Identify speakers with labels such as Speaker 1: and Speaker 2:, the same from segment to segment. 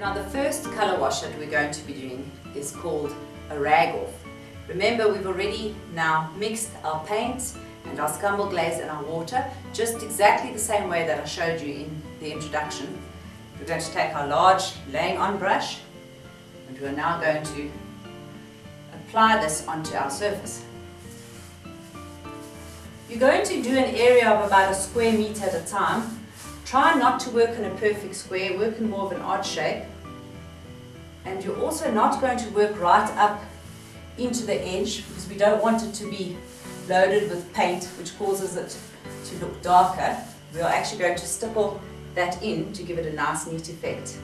Speaker 1: Now the first colour wash that we're going to be doing is called a rag off. Remember, we've already now mixed our paint and our scumble glaze and our water just exactly the same way that I showed you in the introduction. We're going to take our large laying on brush and we're now going to apply this onto our surface. You're going to do an area of about a square meter at a time. Try not to work in a perfect square, work in more of an odd shape. And you're also not going to work right up into the edge because we don't want it to be loaded with paint, which causes it to look darker. We are actually going to stipple that in to give it a nice neat effect.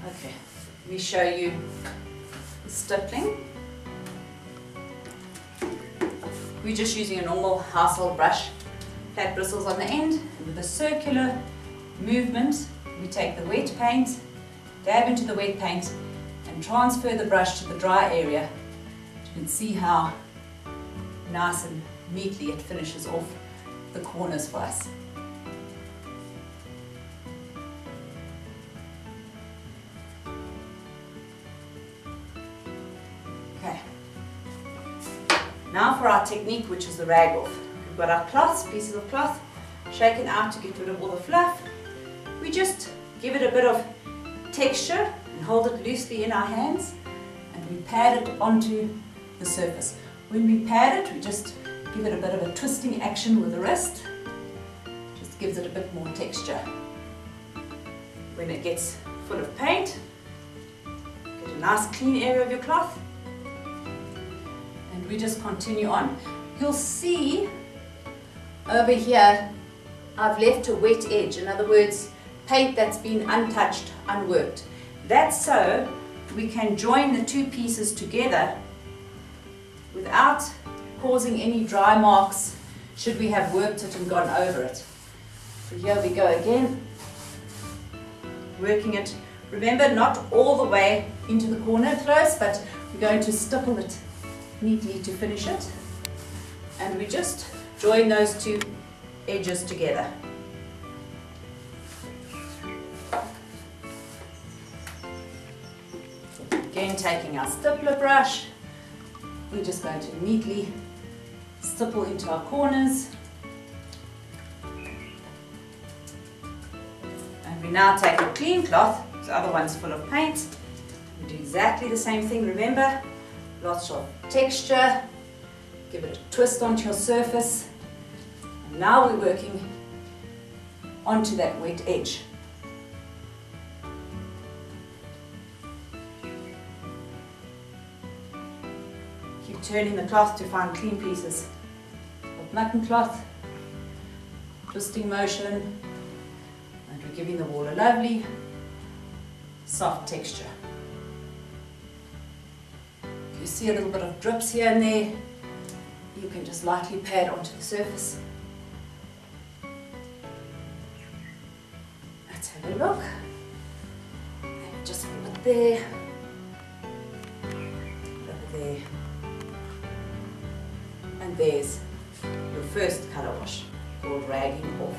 Speaker 1: Okay, let me show you the stippling. We're just using a normal household brush, flat bristles on the end, and with a circular movement we take the wet paint, dab into the wet paint and transfer the brush to the dry area. You can see how nice and neatly it finishes off the corners for us. Okay. Now for our technique, which is the rag off. We've got our cloths, pieces of cloth, shaken out to get rid of all the fluff. We just give it a bit of texture and hold it loosely in our hands and we pad it onto the surface. When we pad it, we just give it a bit of a twisting action with the wrist. Just gives it a bit more texture. When it gets full of paint, get a nice clean area of your cloth. We just continue on. You'll see over here I've left a wet edge, in other words paint that's been untouched, unworked. That's so we can join the two pieces together without causing any dry marks should we have worked it and gone over it. So here we go again, working it, remember not all the way into the corner close, but we're going to stipple it neatly to finish it, and we just join those two edges together. Again, taking our stippler brush, we're just going to neatly stipple into our corners, and we now take a clean cloth, the other one's full of paint, we do exactly the same thing. Remember, lots of texture, give it a twist onto your surface. And now we're working onto that wet edge. Keep turning the cloth to find clean pieces of mutton cloth, twisting motion, and we're giving the wall a lovely soft texture. You see a little bit of drips here and there, you can just lightly pad onto the surface. Let's have a look. And just a bit there, over there. And there's your first colour wash called ragging off.